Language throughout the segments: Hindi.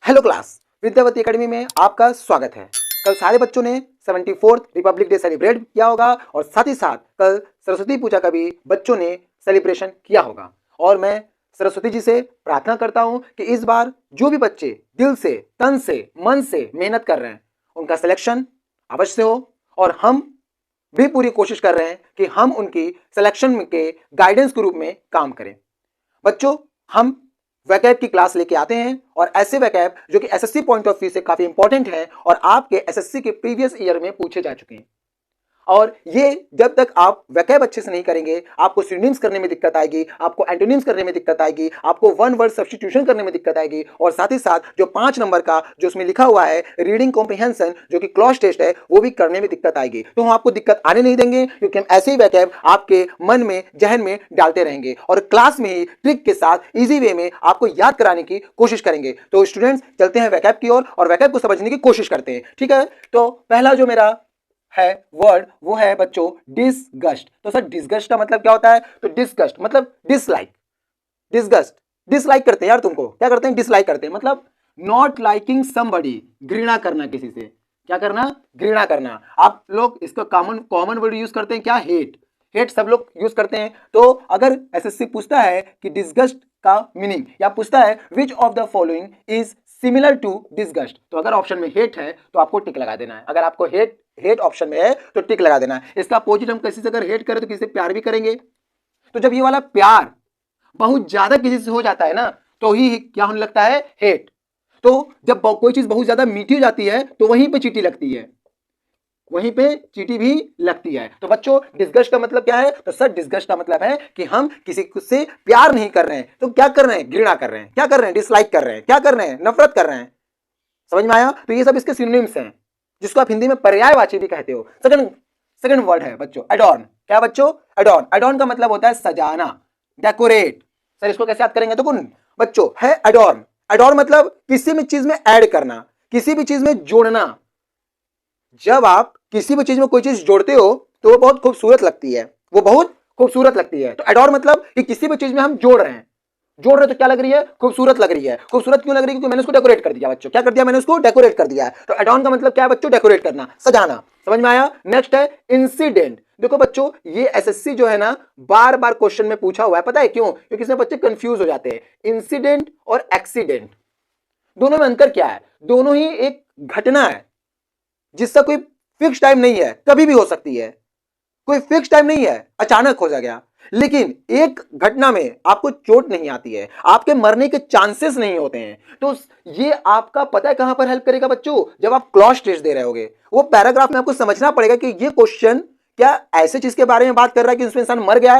हेलो क्लास, विद्यावती एकेडमी में आपका स्वागत है। कल सारे बच्चों ने 74th रिपब्लिक डे सेलिब्रेट किया होगा और साथ ही साथ कल सरस्वती पूजा का भी बच्चों ने सेलिब्रेशन किया होगा। और मैं सरस्वती जी से प्रार्थना करता हूं कि इस बार जो भी बच्चे दिल से, तन से, मन से मेहनत कर रहे हैं उनका सिलेक्शन अवश्य हो, और हम भी पूरी कोशिश कर रहे हैं कि हम उनकी सिलेक्शन के गाइडेंस के रूप में काम करें। बच्चों, हम वैकैब की क्लास लेके आते हैं और ऐसे वैकैब जो कि एसएससी पॉइंट ऑफ व्यू से काफी इंपॉर्टेंट है और आपके एसएससी के प्रीवियस ईयर में पूछे जा चुके हैं। और ये जब तक आप वैकैब अच्छे से नहीं करेंगे आपको सिनोनिम्स करने में दिक्कत आएगी, आपको एंटोनिम्स करने में दिक्कत आएगी, आपको वन वर्ड सब्स्टिट्यूशन करने में दिक्कत आएगी, और साथ ही साथ जो 5 नंबर का जो उसमें लिखा हुआ है रीडिंग कॉम्प्रिहेंशन जो कि क्लॉज टेस्ट है वो भी करने में दिक्कत आएगी। तो हम आपको दिक्कत आने नहीं देंगे क्योंकि हम ऐसे ही वैकैब आपके मन में, जहन में डालते रहेंगे और क्लास में ही ट्रिक के साथ इजी वे में आपको याद कराने की कोशिश करेंगे। तो स्टूडेंट्स, चलते हैं वैकैब की ओर और वैकैब को समझने की कोशिश करते हैं। ठीक है, तो पहला जो मेरा है वर्ड वो है बच्चों डिसगस्ट। तो सर डिसगस्ट का मतलब क्या होता है? तो डिसगस्ट मतलब डिसलाइक। डिसगस्ट डिसलाइक करते हैं यार, तुमको क्या करते हैं? डिसलाइक करते हैं, मतलब नॉट लाइकिंग समबडी, घृणा करना किसी से। क्या करना? घृणा करना। आप लोग इसका कॉमन वर्ड यूज करते हैं क्या? हेट। हेट सब लोग यूज करते हैं। तो अगर एसएससी पूछता है कि डिसगस्ट का मीनिंग, या पूछता है which of the following is similar to disgust, तो अगर ऑप्शन में हेट है तो आपको टिक लगा देना है। अगर आपको हेट ऑप्शन में है तो टिक लगा देना है। इसका अपोजिट हम किसी से अगर हेट करें तो किसी से प्यार भी करेंगे। तो जब ये वाला प्यार बहुत ज्यादा किसी से हो जाता है ना तो ही क्या होने लगता है? हेट। तो जब कोई चीज बहुत ज्यादा मीठी हो जाती है तो वहीं पे चीटी लगती है, वहीं पे चीटी भी लगती है। तो बच्चों डिसगस्ट का मतलब क्या है? तो सर डिसगस्ट का मतलब है कि हम किसी से प्यार नहीं कर रहे हैं तो क्या कर रहे हैं? घृणा कर रहे हैं। क्या कर रहे हैं? डिसलाइक कर रहे हैं। क्या कर रहे हैं? नफरत कर रहे हैं। समझ में आया? तो ये सब इसके सिनोनिम्स हैं जिसको आप हिंदी में पर्यायवाची भी कहते हो। सेकंड वर्ड है बच्चों एडॉर्न। क्या बच्चों? एडॉर्न। एडॉर्न का मतलब होता है सजाना, डेकोरेट। सर इसको कैसे याद करेंगे? तो कौन बच्चों है एडॉर्न। एडॉर्न मतलब किसी भी चीज में ऐड करना, किसी भी चीज में जोड़ना। जब आप किसी भी चीज में कोई चीज जोड़ते हो तो वो बहुत खूबसूरत लगती है, वो बहुत खूबसूरत लगती है। तो एडॉर्न मतलब कि किसी भी चीज में हम जोड़ रहे हैं। जोड़ रहे तो क्या लग रही है? खूबसूरत लग रही है। खूबसूरत क्यों लग रही है? क्योंकि मैंने उसको डेकोरेट कर दिया बच्चों। क्या कर दिया? मैंने उसको डेकोरेट कर दिया है। तो एडॉर्न का मतलब क्या है बच्चों? डेकोरेट करना, सजाना। समझ में आया? नेक्स्ट है इंसिडेंट। देखो बच्चों ये एसएससी जो है ना बार बार क्वेश्चन में पूछा हुआ है। पता है क्यों? क्योंकि इसमें बच्चे कंफ्यूज हो जाते हैं। इंसिडेंट और एक्सीडेंट दोनों में अंतर क्या है? दोनों ही एक घटना है जिसका कोई फिक्स टाइम नहीं है, कभी भी हो सकती है। कोई फिक्स टाइम नहीं है, अचानक हो जाएगा। लेकिन एक घटना में आपको चोट नहीं आती है, आपके मरने के चांसेस नहीं होते हैं। तो ये आपका पता है कहां पर हेल्प करेगा बच्चों? जब आप क्लॉज टेस्ट दे रहे होगे वो पैराग्राफ में आपको समझना पड़ेगा कि ये क्वेश्चन क्या ऐसे चीज के बारे में बात कर रहा है कि उसमें इंसान मर गया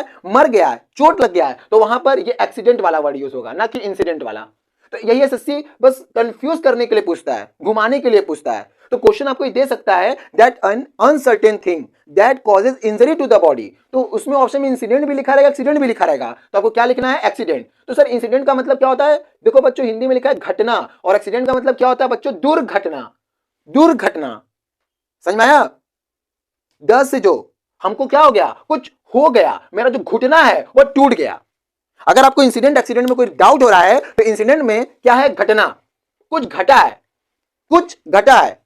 है, चोट लग गया है, तो वहां पर ये एक्सीडेंट वाला वर्ड यूज होगा, ना कि इंसिडेंट वाला। तो यही एसएससी बस कंफ्यूज करने के लिए पूछता है, घुमाने के लिए पूछता है। तो क्वेश्चन आपको दे सकता है that un uncertain thing that causes injury to the body. तो उसमें ऑप्शन में इंसिडेंट भी लिखा रहेगा, एक्सीडेंट भी लिखा रहेगा। तो आपको क्या लिखना है? एक्सीडेंट। तो सर इंसिडेंट का मतलब क्या होता है? देखो बच्चों हिंदी में लिखा है घटना, और एक्सीडेंट का मतलब क्या होता है बच्चों? दुर्घटना। दुर्घटना। समझ में आया? 10 से जो हमको क्या हो गया? कुछ हो गया, मेरा जो घुटना है वो टूट गया। अगर आपको इंसिडेंट एक्सीडेंट में कोई डाउट हो रहा है तो इंसिडेंट में क्या है? घटना, कुछ घटा है, कुछ घटा है,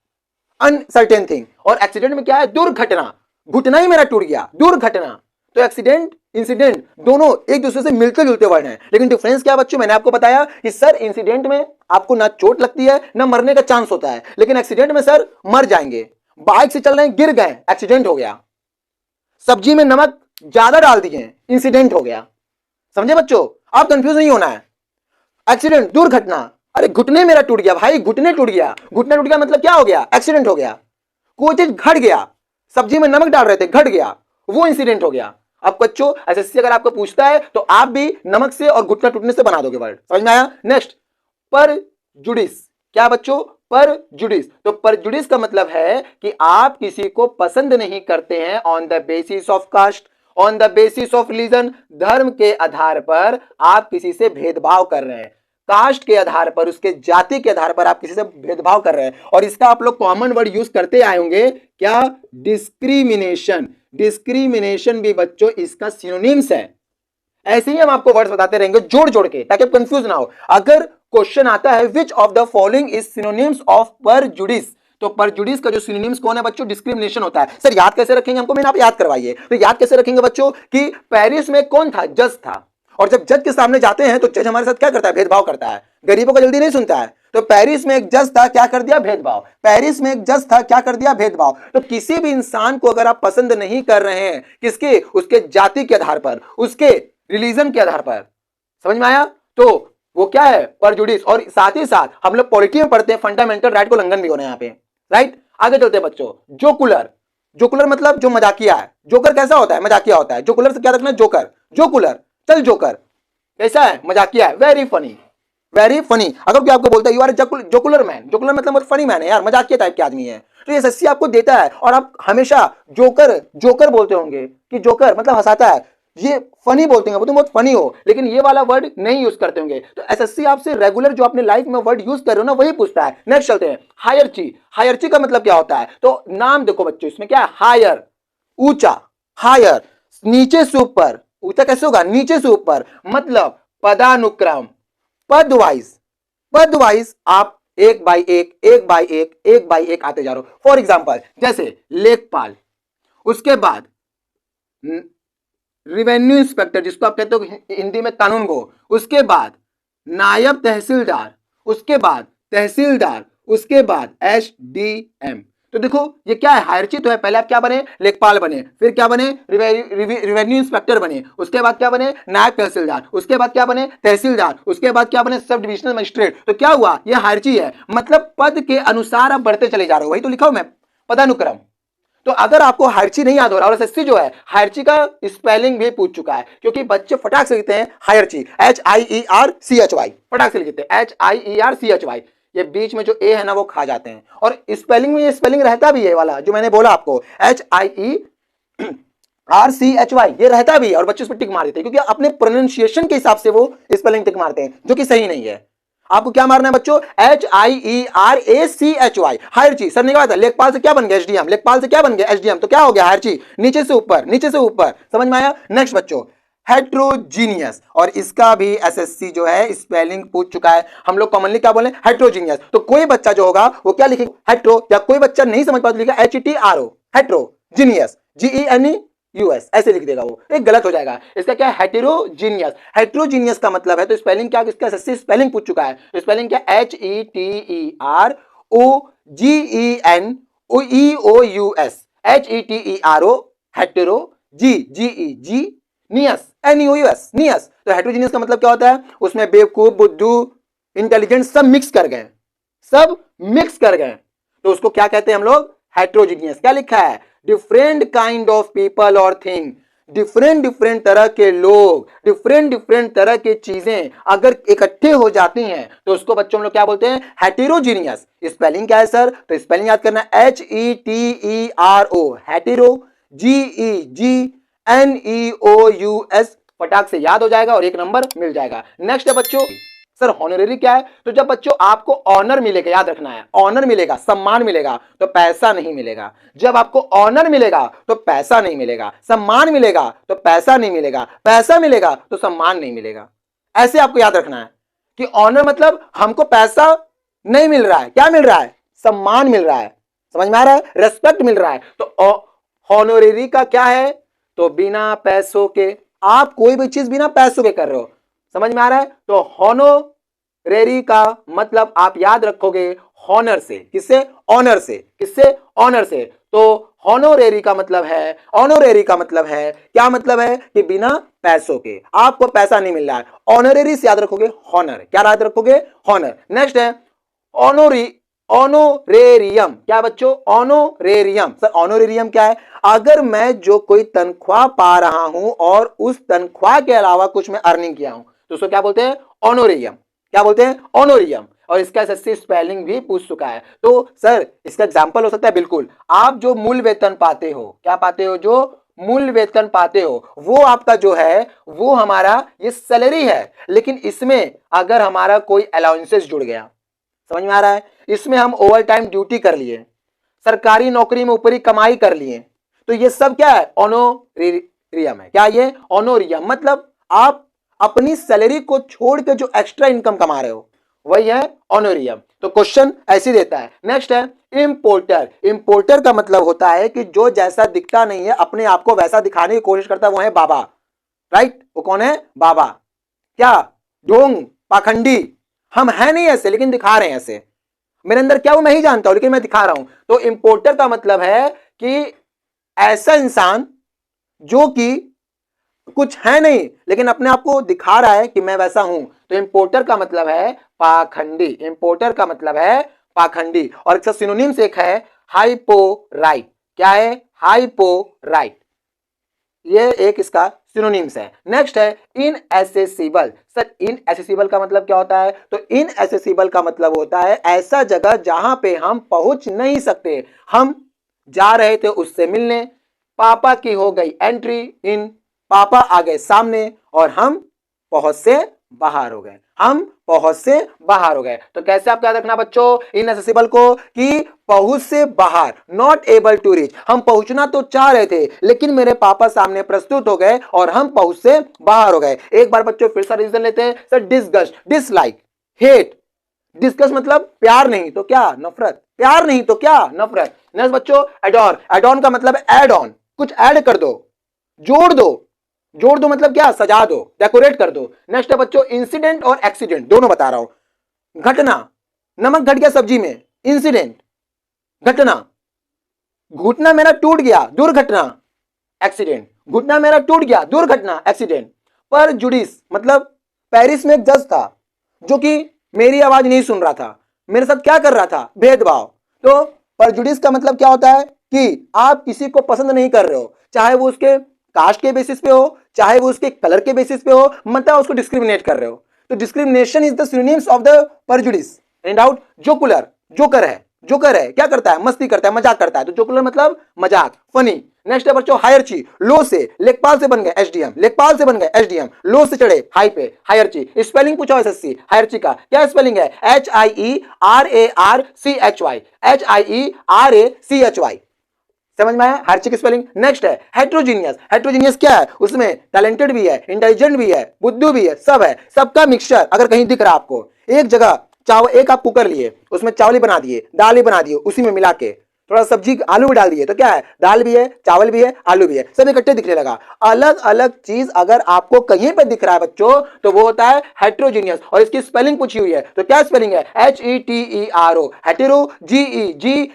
अनसर्टेन थिंग। और एक्सीडेंट में क्या है? दुर्घटना, घुटना ही मेरा टूट गया, दुर्घटना। तो एक्सीडेंट इंसिडेंट दोनों एक दूसरे से मिलते जुलते वर्ड हैं, लेकिन डिफरेंस क्या बच्चों? मैंने आपको बताया कि सर इंसिडेंट में आपको ना चोट लगती है ना मरने का चांस होता है, लेकिन एक्सीडेंट में सर मर जाएंगे। बाइक से चल रहे हैं, गिर गए, एक्सीडेंट हो गया। सब्जी में नमक ज्यादा डाल दिए, इंसिडेंट हो गया। समझे बच्चों? आप कंफ्यूज नहीं होना है। एक्सीडेंट, दुर्घटना। अरे घुटने मेरा टूट गया भाई, घुटने टूट गया। घुटना टूट गया मतलब क्या हो गया? एक्सीडेंट हो गया। कोई चीज घट गया, सब्जी में नमक डाल रहे थे, घट गया, वो इंसिडेंट हो गया। अब बच्चों एसएससी अगर आपको पूछता है तो आप भी नमक से और घुटना टूटने से बना दोगे वर्ड। समझ में आया? नेक्स्ट पर जुडिस। क्या बच्चों? पर जुडिस। तो पर जुडिस का मतलब है कि आप किसी को पसंद नहीं करते हैं on the basis of caste, on the basis of religion. धर्म के आधार पर आप किसी से भेदभाव कर रहे हैं, कास्ट के आधार पर, उसके जाति के आधार पर आप किसी से भेदभाव कर रहे हैं। और इसका आप लोग कॉमन वर्ड यूज करते आए होंगे क्या? डिस्क्रिमिनेशन। डिस्क्रिमिनेशन भी बच्चों इसका सिनोनिम्स है। ऐसे ही हम आपको वर्ड्स बताते रहेंगे जोड़ जोड़ के, ताकि आप कंफ्यूज ना हो। अगर क्वेश्चन आता है which of the following is synonyms of prejudice. तो परजुडिस का जो सिनोनिम्स कौन है बच्चों? डिस्क्रिमिनेशन होता है। सर याद कैसे रखेंगे हमको? मैंने आप याद करवाइए। तो याद कैसे रखेंगे बच्चों कि पेरिस में कौन था? जज था। और जब जज के सामने जाते हैं तो जज हमारे साथ क्या करता है? भेदभाव करता है, गरीबों को जल्दी नहीं सुनता है। तो पेरिस में एक जज था, क्या कर दिया? भेदभाव। पेरिस में एक जज था, क्या कर दिया? भेदभाव। तो किसी भी इंसान को अगर आप पसंद नहीं कर रहे हैं, किसके? उसके जाति के आधार पर, उसके रिलीजन के आधार पर, समझ में आया? तो वो क्या है? परजुडिस। और साथ ही साथ हम लोग पॉलिटी में पढ़ते हैं फंडामेंटल राइट को उल्लंघन भी हो रहे हैं यहाँ पे, राइट। आगे चलते हैं बच्चों। जोकुलर। जोकुलर मतलब जो मजाकिया है। जोकर कैसा होता है? मजाकिया होता है। जोकुलर से क्या रखना? जोकर, जोकुलर। चल जोकर कैसा है? मजाकिया है, वेरी फनी, वेरी फनी। अगर कोई आपको बोलता है यू आर जोकुलर मैन, जोकुलर मतलब फनी मैन है यार, मजाकिया टाइप के आदमी है, तो ये एसएससी आपको देता है। और आप हमेशा जोकर जोकर बोलते होंगे कि जोकर मतलब हंसाता है, ये फनी बोलते हैं, तुम बहुत फनी हो, लेकिन ये वाला वर्ड नहीं यूज करते होंगे। तो एसएससी आपसे रेगुलर जो अपने लाइफ में वर्ड यूज कर रहे हो ना, वही पूछता है। नेक्स्ट चलते हैं। हायरची। हायरची का मतलब क्या होता है? तो नाम देखो बच्चों, इसमें क्या है? हायर, ऊंचा, हायर, नीचे से ऊपर। ऊंचा कैसे होगा? नीचे से ऊपर, मतलब पदानुक्रम, पद वाइज, पद वाइज आप एक बाई एक, एक बाई एक, एक बाई एक आते जा रहे हो। फॉर एग्जाम्पल जैसे लेखपाल, उसके बाद रेवेन्यू इंस्पेक्टर जिसको आप कहते हो हिंदी में कानून गो, उसके बाद नायब तहसीलदार, उसके बाद तहसीलदार, उसके बाद एसडीएम। तो देखो ये क्या है? हायरची तो है। पहले आप क्या बने? लेखपाल बने, फिर क्या बने? रेवेन्यू इंस्पेक्टर बने, उसके बाद क्या बने? नायब तहसीलदार, उसके बाद क्या बने? तहसीलदार, उसके बाद क्या बने? Sub divisional magistrate. तो क्या हुआ? ये हायरची है, मतलब पद के अनुसार आप बढ़ते चले जा रहे हो। वही तो लिखा हूं मैं, पदानुक्रम। तो अगर आपको हायरची नहीं याद हो रहा, और एसएससी जो है हायरची का स्पेलिंग भी पूछ चुका है, क्योंकि बच्चे फटाक से लिखते हैं हायरची, HIERCHY, फटाक से लिखते हैं HIERCHY। ये बीच में जो ए है ना वो खा जाते हैं। और स्पेलिंग में ये स्पेलिंग रहता भी है वाला जो मैंने बोला आपको, HIERCHY, ये रहता भी है, और बच्चे उस पर टिक मार देते हैं, क्योंकि अपने प्रोनाउंसिएशन के हिसाब से वो स्पेलिंग टिक मारते हैं, जो कि सही नहीं है। आपको क्या मारना है बच्चों? HIERACHY, हायरची। सर ने कहा था लेखपाल से क्या बन गया? एसडीएम। लेखपाल से क्या बन गया? एसडीएम। तो क्या हो गया? हायरची, नीचे से ऊपर, नीचे से ऊपर। समझ में आया? नेक्स्ट बच्चों, हेट्रोजीनियस। और इसका भी एसएससी जो है स्पेलिंग पूछ चुका है। हम लोग कॉमनली क्या बोले? हेट्रोजीनियस। तो कोई बच्चा जो होगा वो क्या लिखेगा? हेट्रो। या कोई बच्चा नहीं समझ पाता लिखा HETRO, हेट्रोजीनियस, GENEUS, ऐसे लिख देगा वो, एक गलत हो जाएगा। इसका क्या है? हेटेरोजीनियस। हेटेरोजीनियस का मतलब है, तो स्पेलिंग क्या? इसका एसएससी स्पेलिंग पूछ चुका है। तो स्पेलिंग क्या? HETEROGENEOUS, HETERO, hetero, GEGNEUS, NEOUS, नियस। तो हेटेरोजीनियस का मतलब क्या होता है? उसमें बेवकूफ, बुद्धू, इंटेलिजेंट सब मिक्स कर गए, सब मिक्स कर गए, तो उसको क्या कहते हैं हम लोग? हेटेरोजीनियस। क्या लिखा है? डिफरेंट काइंड ऑफ पीपल और थिंग, डिफरेंट डिफरेंट तरह के लोग, डिफरेंट डिफरेंट तरह की चीजें अगर इकट्ठे हो जाती हैं तो उसको बच्चों हम लोग क्या बोलते हैं? हेटेरोजीनियस। स्पेलिंग क्या है सर? तो स्पेलिंग याद करना, HETERO, हेटेरो, GEGNEOUS, फटाक से याद हो जाएगा और एक नंबर मिल जाएगा। नेक्स्ट है बच्चों, सर हॉनरेरी क्या है? तो जब बच्चों आपको ऑनर मिलेगा, याद रखना है, ऑनर मिलेगा, सम्मान मिलेगा, तो पैसा नहीं मिलेगा। जब आपको ऑनर मिलेगा तो पैसा नहीं मिलेगा, सम्मान मिलेगा तो पैसा नहीं मिलेगा, पैसा मिलेगा तो सम्मान नहीं मिलेगा। ऐसे आपको याद रखना है कि ऑनर मतलब हमको पैसा नहीं मिल रहा है, क्या मिल रहा है? सम्मान मिल रहा है। समझ में आ रहा है? रेस्पेक्ट मिल रहा है। तो हॉनरेरी का क्या है? तो बिना पैसों के, आप कोई भी चीज बिना पैसों के कर रहे हो। समझ में आ रहा है? तो हॉनोरेरी का मतलब आप याद रखोगे हॉनर से। किससे? ऑनर से। किससे? ऑनर से। तो हॉनोरेरी का मतलब है, ऑनोरेरी का मतलब है, क्या मतलब है? कि बिना पैसों के, आपको पैसा नहीं मिल रहा है। ऑनरेरी से याद रखोगे हॉनर। क्या याद रखोगे? हॉनर। नेक्स्ट है ऑनोरेरियम। क्या बच्चों? ऑनोरेरियम। सर ऑनोरेरियम क्या है? अगर मैं जो कोई तनख्वाह पा रहा हूं और उस तनख्वाह के अलावा कुछ मैं अर्निंग किया हूं तो उसको क्या बोलते हैं? ऑनोरेरियम। क्या बोलते हैं? ऑनोरियम। और इसका एसएससी स्पेलिंग भी पूछ चुका है। तो सर इसका एग्जांपल हो सकता है, बिल्कुल, आप जो मूल वेतन पाते हो, क्या पाते हो? जो मूल वेतन पाते हो वो आपका जो है वो हमारा ये सैलरी है, लेकिन इसमें अगर हमारा कोई अलाउंसेस जुड़ गया, समझ में आ रहा है? इसमें हम ओवर टाइम ड्यूटी कर लिए, सरकारी नौकरी में ऊपरी कमाई कर लिए, तो ये सब क्या है? ऑनोरियम है। क्या ये? ऑनोरियम। मतलब आप अपनी सैलरी को छोड़ के जो एक्स्ट्रा इनकम कमा रहे हो वही है ऑनोरियम। तो क्वेश्चन ऐसे देता है। नेक्स्ट है इंपोर्टर। इंपोर्टर का मतलब होता है कि जो जैसा दिखता नहीं है अपने आप को वैसा दिखाने की कोशिश करता है, वो है बाबा। राइट, वो कौन है? बाबा। क्या? ढोंग, पाखंडी। हम है नहीं ऐसे लेकिन दिखा रहे हैं ऐसे। मेरे अंदर क्या वो मैं ही जानता हूं लेकिन मैं दिखा रहा हूं। तो इंपोर्टर का मतलब है कि ऐसा इंसान जो कि कुछ है नहीं लेकिन अपने आप को दिखा रहा है कि मैं वैसा हूं। तो इंपोर्टर का मतलब है पाखंडी। इंपोर्टर का मतलब है पाखंडी। और इसका सिनोनिम्स एक है हाइपोराइट। क्या है? हाइपोराइट। ये एक इसका सिनोनिम्स है। नेक्स्ट है इनएसेसिबल। सर इनएसेसिबल का मतलब क्या होता है? तो इनएसेसिबल का मतलब होता है ऐसा जगह जहां पे हम पहुंच नहीं सकते। हम जा रहे थे उससे मिलने, पापा की हो गई एंट्री इन, पापा आ गए सामने और हम पहुंच से बाहर हो गए। हम पहुंच से बाहर हो गए। तो कैसे आप याद रखना बच्चों इनएसेसिबल को? कि पहुंच से बाहर, नॉट एबल टू रीच। हम पहुंचना तो चाह रहे थे लेकिन मेरे पापा सामने प्रस्तुत हो गए और हम पहुंच से बाहर हो गए। एक बार बच्चों फिर से रीजन लेते हैं। Sir disgust, dislike, hate. Discuss मतलब प्यार नहीं तो क्या? नफरत। प्यार नहीं तो क्या? नफरत। नेक्स्ट बच्चों एडोर। एडोन का मतलब ऐड ऑन, कुछ ऐड कर दो, जोड़ दो। जोड़ दो मतलब क्या? सजा दो, डेकोरेट कर दो। नेक्स्ट है बच्चों इंसिडेंट और एक्सीडेंट, दोनों बता रहा हूं। घटना, नमक घट गया सब्जी में, इंसिडेंट। घटना, घुटना मेरा टूट गया, दुर्घटना, एक्सीडेंट। घुटना मेरा टूट गया, दुर्घटना, एक्सीडेंट। पर जुडिस मतलब पेरिस में एक जज था जो कि मेरी आवाज नहीं सुन रहा था, मेरे साथ क्या कर रहा था? भेदभाव। तो परजुडिस का मतलब क्या होता है? कि आप किसी को पसंद नहीं कर रहे हो, चाहे वो उसके कास्ट के बेसिस पे हो, चाहे वो उसके कलर के बेसिस पे हो, मतलब उसको डिस्क्रिमिनेट कर रहे हो। तो discrimination is the synonyms of the prejudice. Any doubt? Jocular, joker है। जोकर है क्या करता है? मस्ती करता है, मजाक करता है। तो जोकुलर मतलब मजाक, फनी। नेक्स्ट है बच्चों हायरची। लो से, लेखपाल से बन गए एसडीएम, लेखपाल से बन गए एसडीएम, लो से चढ़े हाई पे, हायरची। स्पेलिंग पूछा एसएससी हायरची का, क्या स्पेलिंग है? HIERARCHY, HIERACHY। समझ में आया हायरची की स्पेलिंग? नेक्स्ट है हेट्रोजीनियस। हेट्रोजीनियस क्या है? उसमें टैलेंटेड भी है, इंटेलिजेंट भी है, बुद्धू भी है, सब है, सबका मिक्सचर। अगर कहीं दिख रहा आपको एक जगह चावल, एक आप कुकर लिए उसमें चावल ही बना दिए, दाल ही बना दिए, उसी में मिला के थोड़ा सब्जी आलू भी डाल दिए, तो क्या है? दाल भी है, चावल भी है, आलू भी है, सब इकट्ठे दिखने लगा। अलग अलग चीज अगर आपको कहीं पे दिख रहा है बच्चों तो वो होता है हेट्रोजीनियस। और इसकी स्पेलिंग पूछी हुई है तो क्या स्पेलिंग है? HETERO, hetero, GEGNEOUS।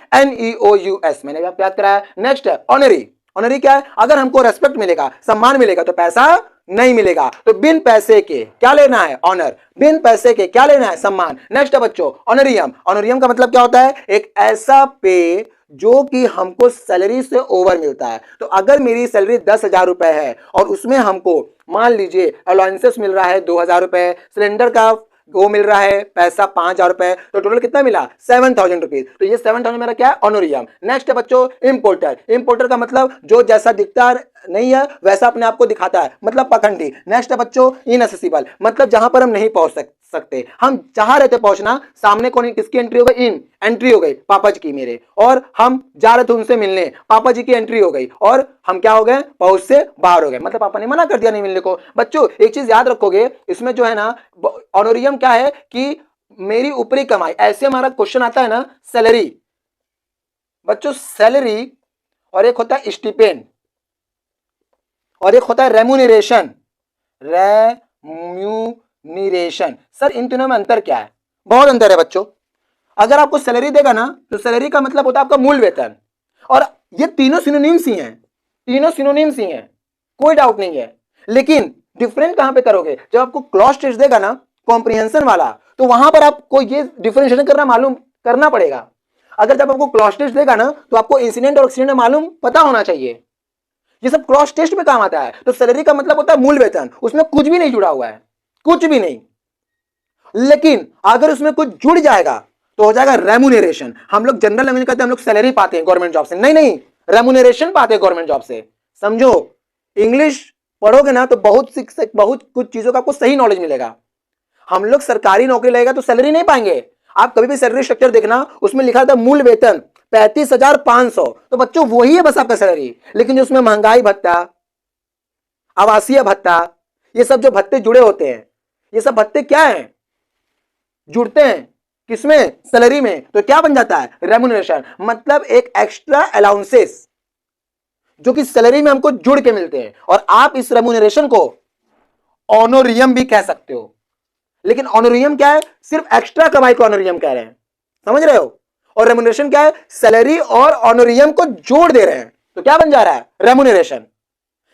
मैंने आप याद कराया। नेक्स्ट है ऑनरी। ऑनरी क्या है? अगर हमको रेस्पेक्ट मिलेगा, सम्मान मिलेगा तो पैसा नहीं मिलेगा। तो बिन पैसे के क्या लेना है? ऑनर। बिन पैसे के क्या लेना है? सम्मान। नेक्स्ट है बच्चों ऑनरियम। ऑनरियम का मतलब क्या होता है? एक ऐसा पे जो कि हमको सैलरी से ओवर मिलता है। तो अगर मेरी सैलरी 10,000 रुपए है और उसमें हमको मान लीजिए अलाउंसेस मिल रहा है 2,000 रुपए, सिलेंडर का वो मिल रहा है पैसा 5,000 रुपए, तो टोटल कितना मिला? 7,000 रुपीज। तो ये 7,000 मेरा क्या है? ऑनोरियम। नेक्स्ट है बच्चों इंपोर्टर। इंपोर्टर का मतलब जो जैसा दिखता नहीं है वैसा अपने आप को दिखाता है, मतलब पखंडी। नेक्स्ट है बच्चों इनएसेसिबल, मतलब जहां पर हम नहीं पहुंच सकते। हम चाह रहे थे पहुंचना, सामने कौन, किसकी एंट्री हो गई? इन एंट्री हो गई पापा जी की मेरे, और हम जा रहे थे उनसे मिलने, पापा जी की एंट्री हो गई और हम क्या हो गए? पहुंच से बाहर हो गए, मतलब पापा ने मना कर दिया नहीं मिलने को। बच्चों एक चीज याद रखोगे इसमें जो है ना ऑनोरियम क्या है कि मेरी ऊपरी कमाई। ऐसे हमारा क्वेश्चन आता है ना सैलरी, बच्चों सैलरी और एक होता है स्टिपेंड और एक होता है रेम्यूनरेशन। रेम्यूनरेशन, सर इन तीनों में अंतर क्या है? बहुत अंतर है बच्चों। अगर आपको सैलरी देगा ना तो सैलरी का मतलब होता है आपका मूल वेतन, और ये तीनों सिनोनिम्स ही हैं, तीनों सिनोनिम्स ही हैं, कोई डाउट नहीं है। लेकिन डिफरेंट कहां पे करोगे? जब आपको क्लॉज टेस्ट देगा ना कॉम्प्रिहेंशन वाला, तो वहां पर आपको ये डिफरेंशिएशन करना मालूम करना पड़ेगा। अगर जब आपको क्लॉज टेस्ट देगा ना तो आपको इंसिडेंट और एक्सीडेंट मालूम पता होना चाहिए। ये सब क्रॉस टेस्ट में काम आता है। तो सैलरी का मतलब होता है मूल वेतन, उसमें कुछ भी नहीं जुड़ा हुआ है, कुछ भी नहीं। लेकिन अगर उसमें कुछ जुड़ जाएगा तो हो जाएगा रेम्यूनरेशन। हम लोग जनरल लैंग्वेज कहते हैं हम लोग सैलरी पाते हैं गवर्नमेंट जॉब से, नहीं नहीं, रेम्यूनरेशन पाते हैं गवर्नमेंट जॉब से। समझो, इंग्लिश पढ़ोगे ना तो बहुत कुछ चीजों का आपको सही नॉलेज मिलेगा। हम लोग सरकारी नौकरी लगेगा तो सैलरी नहीं पाएंगे। आप कभी भी सैलरी स्ट्रक्चर देखना, उसमें लिखा था मूल वेतन 35,500, तो बच्चों वही है बस आपका सैलरी। लेकिन जो उसमें महंगाई भत्ता, आवासीय भत्ता, ये सब जो भत्ते जुड़े होते हैं, ये सब भत्ते क्या हैं? जुड़ते हैं किसमें, सैलरी में, तो क्या बन जाता है, रेम्यूनरेशन। मतलब एक एक्स्ट्रा अलाउंसेस जो कि सैलरी में हमको जुड़ के मिलते हैं, और आप इस रेम्यूनरेशन को ऑनोरियम भी कह सकते हो। लेकिन ऑनोरियम क्या है, सिर्फ एक्स्ट्रा कमाई को ऑनोरियम कह रहे हैं, समझ रहे हो। और रेम्यूनरेशन क्या है, सैलरी और ऑनोरियम को जोड़ दे रहे हैं, तो क्या बन जा रहा है, रेम्यूनरेशन।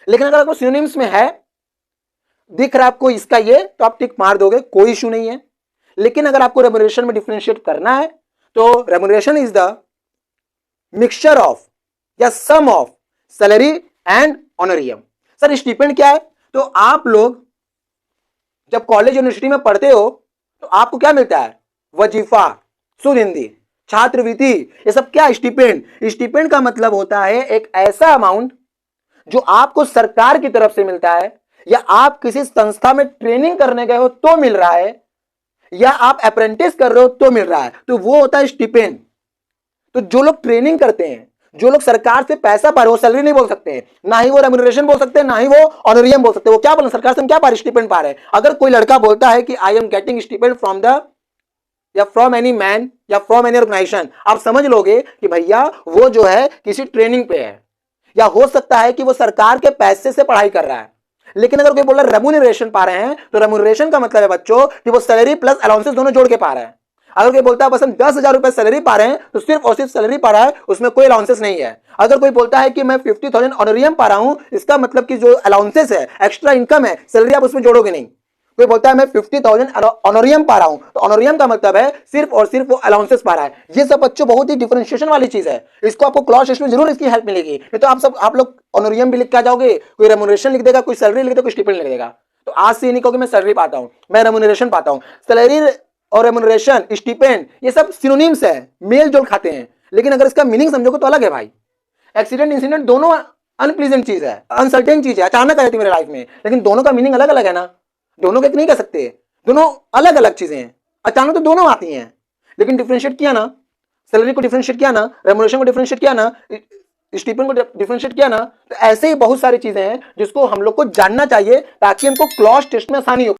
लेकिन अगर आपको सिनोनिम्स में है, दिख रहा है आपको इसका ये, तो आप टिक मार दोगे, कोई इशू नहीं है। लेकिन अगर आपको रेम्यूनरेशन में डिफरेंशिएट करना है, तो remuneration is the mixture of या sum of salary and honorarium. Sir stipend क्या है, तो आप लोग जब कॉलेज यूनिवर्सिटी में पढ़ते हो तो आपको क्या मिलता है, वजीफा, शुद्ध हिंदी, छात्रवृत्ति, ये सब क्या, स्टिपेंड। स्टिपेंड का मतलब होता है एक ऐसा अमाउंट जो आपको सरकार की तरफ से मिलता है, या आप किसी संस्था में ट्रेनिंग करने गए हो तो मिल रहा है, या आप अप्रेंटिस कर रहे हो तो मिल रहा है, तो वो होता है स्टिपेंड। तो जो लोग ट्रेनिंग करते हैं, जो लोग सरकार से पैसा पा रहे, वो सैलरी नहीं बोल सकते, ना ही वो रेम्यूनरेशन बोल सकते, ना ही वो ऑनोरियम बोल सकते। वो क्या बोले, सरकार से हम क्या पा रहे, स्टिपेंड पा रहे हैं। अगर कोई लड़का बोलता है कि I am getting stipend from the या फ्रॉम एनी मैन या फ्रॉम एनी ऑर्गेनाइजेशन, आप समझ लोगे कि भैया वो जो है किसी ट्रेनिंग पे है, या हो सकता है कि वो सरकार के पैसे से पढ़ाई कर रहा है। लेकिन अगर कोई बोल रहा है रेम्यूनरेशन पा रहे हैं, तो रेम्यूनरेशन का मतलब है बच्चों कि वो सैलरी प्लस अलाउंसेस दोनों जोड़ के पा रहे हैं। अगर कोई बोलता है बस हम 10,000 रुपए सैलरी पा रहे हैं, तो सिर्फ और सिर्फ सैलरी पा रहा है, उसमें कोई अलाउंसेस नहीं है। अगर कोई बोलता है कि मैं 50,000 ऑनोरियम पा रहा हूं, इसका मतलब कि जो अलाउंसेस है, एक्स्ट्रा इनकम है, सैलरी आप उसमें जोड़ोगे नहीं। कोई बोलता है मैं 50,000 ऑनोरियम पा रहा हूं, तो ऑनोरियम का मतलब है सिर्फ और सिर्फ वो अलाउंसेस पा रहा है। ये सब बच्चों बहुत ही डिफरेंशिएशन वाली चीज है, इसको आपको क्लॉज टेस्ट में जरूर इसकी हेल्प मिलेगी। नहीं तो आप लोग ऑनोरियम भी लिख के आ जाओगे, कोई रेम्यूनरेशन लिख देगा, कोई सैलरी लिख देगा, कोई स्टिपेंड लिख देगा। तो आज से नहीं कहोगे मैं सैलरी पाता हूं, मैं रेम्यूनरेशन पाता हूं। सैलरी और रेम्यूनरेशन, स्टिपेंड, ये सब सिनोनिम्स है, मेल जोल खाते हैं। लेकिन अगर इसका मीनिंग समझोगे तो अलग है भाई। एक्सीडेंट इंसिडेंट दोनों अनप्लीजेंट चीज है, अनसर्टेन चीज है, अचानक आई थी मेरे लाइफ में, लेकिन दोनों का मीनिंग अलग अलग है ना, दोनों को एक नहीं कह सकते, दोनों अलग अलग चीजें हैं। अचानक तो दोनों आती हैं, लेकिन डिफरेंशिएट किया ना, सैलरी को डिफरेंशिएट किया ना, रेम्यूनरेशन को डिफरेंशिएट किया ना, स्टीपेंड को डिफरेंशिएट किया ना, तो ऐसे ही बहुत सारी चीजें हैं जिसको हम लोग को जानना चाहिए, ताकि हमको क्लॉज टेस्ट में आसानी हो।